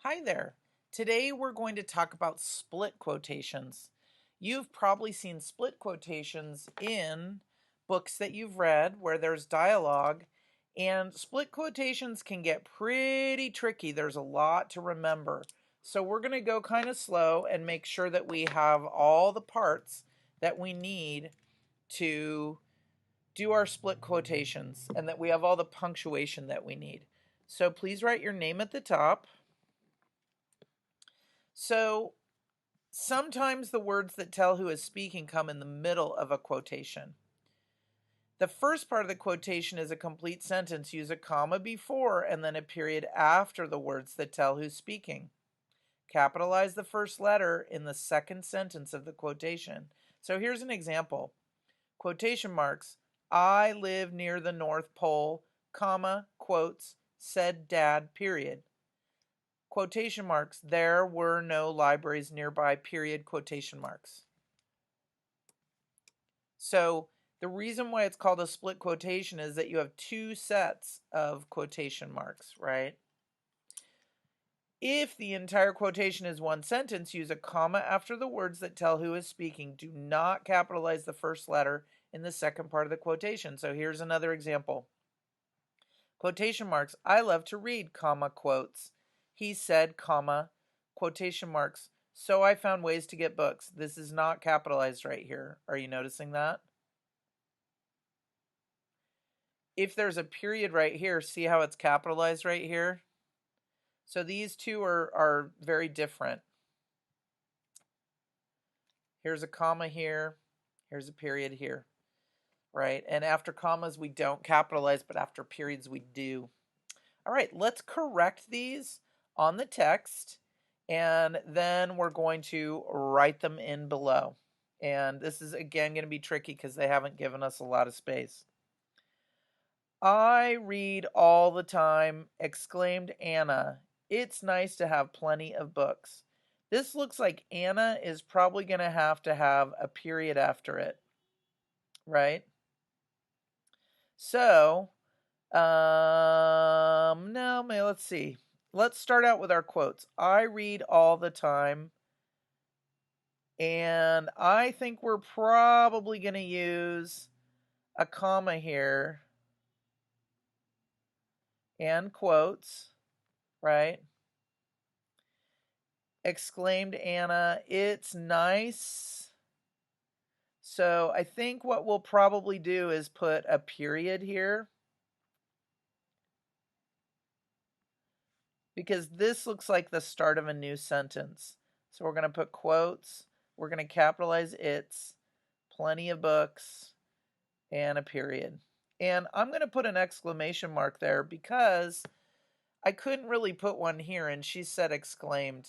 Hi there. Today we're going to talk about split quotations. You've probably seen split quotations in books that you've read where there's dialogue, and split quotations can get pretty tricky. There's a lot to remember. So we're going to go kind of slow and make sure that we have all the parts that we need to do our split quotations and that we have all the punctuation that we need. So please write your name at the top. So sometimes the words that tell who is speaking come in the middle of a quotation. The first part of the quotation is a complete sentence. Use a comma before and then a period after the words that tell who's speaking. Capitalize the first letter in the second sentence of the quotation. So here's an example. Quotation marks. I live near the North Pole, comma, quotes, said dad, period. Quotation marks, there were no libraries nearby, period, quotation marks. So the reason why it's called a split quotation is that you have two sets of quotation marks, right? If the entire quotation is one sentence, use a comma after the words that tell who is speaking. Do not capitalize the first letter in the second part of the quotation. So here's another example. Quotation marks, I love to read, comma, quotes. He said, comma, quotation marks, so I found ways to get books. This is not capitalized right here. Are you noticing that? If there's a period right here, see how it's capitalized right here? So these two are very different. Here's a comma here. Here's a period here, right? And after commas, we don't capitalize, but after periods, we do. All right, let's correct these on the text, and then we're going to write them in below. And this is, again, going to be tricky because they haven't given us a lot of space. I read all the time, exclaimed Anna. It's nice to have plenty of books. This looks like Anna is probably going to have a period after it, right? So, no, let's see. Let's start out with our quotes. I read all the time. And I think we're probably going to use a comma here and quotes, right? Exclaimed Anna, it's nice. So I think what we'll probably do is put a period here, because this looks like the start of a new sentence. So we're going to put quotes, we're going to capitalize it's, plenty of books, and a period. And I'm going to put an exclamation mark there because I couldn't really put one here, and she said exclaimed.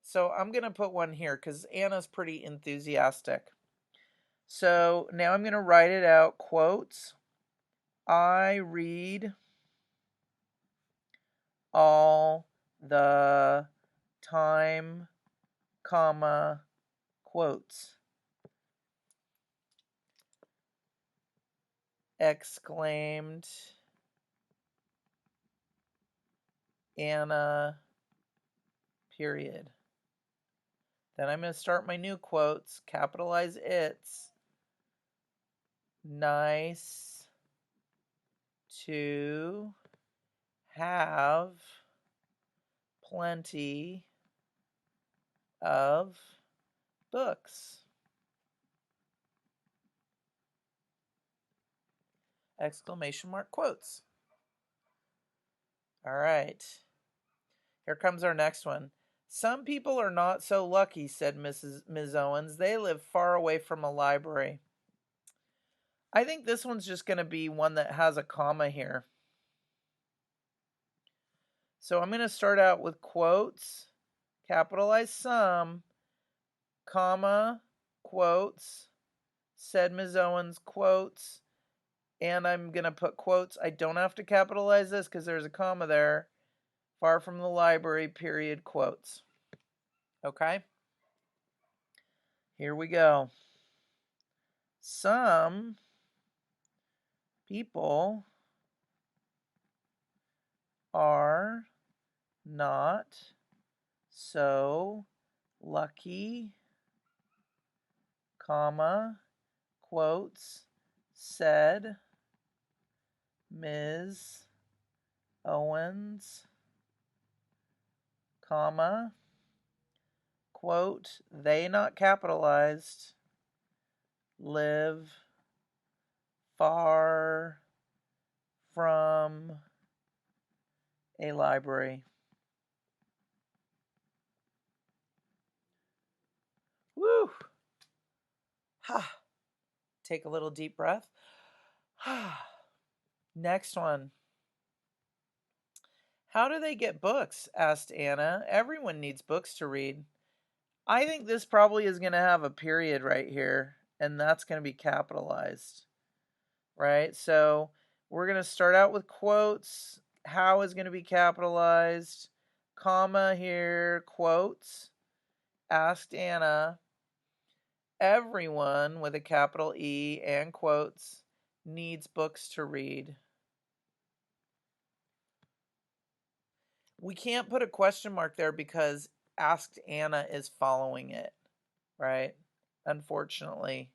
So I'm going to put one here because Anna's pretty enthusiastic. So now I'm going to write it out. Quotes. I read all the time, comma, quotes. Exclaimed Anna, period. Then I'm going to start my new quotes, capitalize it's. Nice to have plenty of books. Exclamation mark quotes. All right. Here comes our next one. Some people are not so lucky, said Ms. Owens. They live far away from a library. I think this one's just going to be one that has a comma here. So I'm going to start out with quotes, capitalize some, comma, quotes, said Ms. Owens, quotes, and I'm going to put quotes. I don't have to capitalize this because there's a comma there. Far from the library, period, quotes. Okay? Here we go. Some people are not so lucky, comma, quotes, said Ms. Owens, comma, quote, they not capitalized, live far from a library. Woo! Ha! Take a little deep breath. Next one. How do they get books? Asked Anna. Everyone needs books to read. I think this probably is going to have a period right here, and that's going to be capitalized, right? So we're going to start out with quotes. How is going to be capitalized? Comma here, quotes. Asked Anna. Everyone with a capital E and quotes needs books to read. We can't put a question mark there because Asked Anna is following it, right? Unfortunately.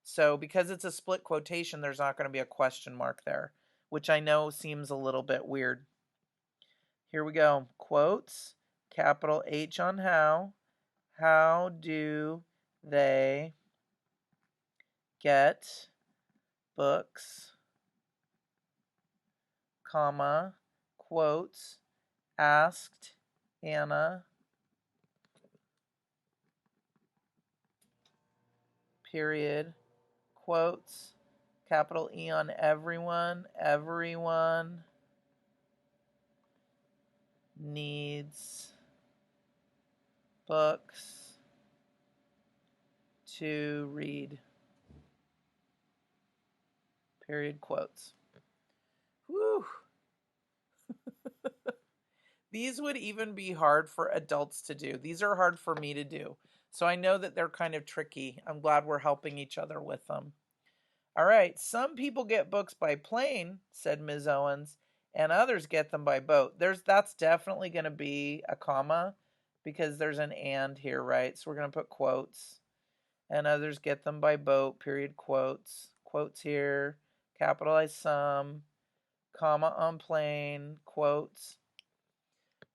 So because it's a split quotation, there's not going to be a question mark there, which I know seems a little bit weird. Here we go. Quotes, capital H on how. How do they get books, comma, quotes, asked Anna, period, quotes, capital E on everyone. Everyone needs books to read. Period, quotes. Whew. These would even be hard for adults to do. These are hard for me to do. So I know that they're kind of tricky. I'm glad we're helping each other with them. All right, some people get books by plane, said Ms. Owens, and others get them by boat. That's definitely going to be a comma because there's an and here, right? So we're going to put quotes. And others get them by boat, period, quotes. Quotes here, capitalize some, comma on plane, quotes.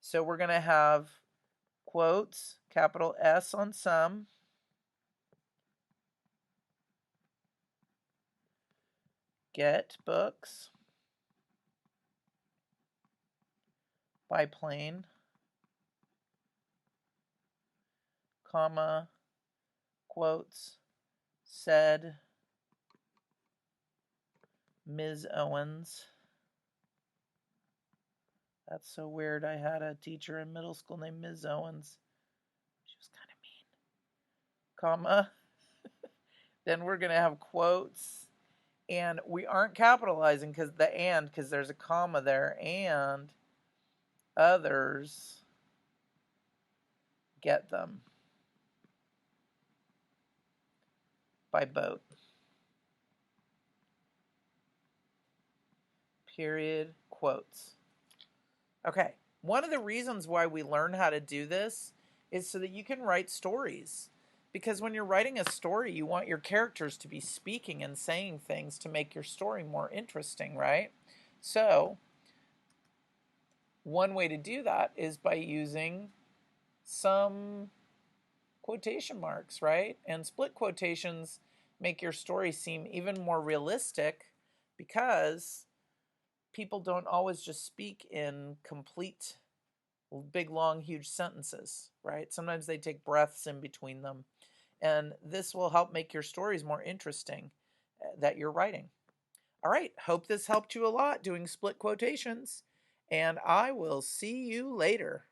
So we're going to have quotes, capital S on some, get books by plane, comma, quotes, said Ms. Owens. That's so weird. I had a teacher in middle school named Ms. Owens. She was kind of mean. Comma. Then we're going to have quotes. And we aren't capitalizing because there's a comma there. And others get them by boat. Period, quotes. Okay, one of the reasons why we learn how to do this is so that you can write stories. Because when you're writing a story, you want your characters to be speaking and saying things to make your story more interesting, right? So, one way to do that is by using some quotation marks, right? And split quotations make your story seem even more realistic because people don't always just speak in complete big, long, huge sentences, right? Sometimes they take breaths in between them. And this will help make your stories more interesting that you're writing. All right, hope this helped you a lot doing split quotations. And I will see you later.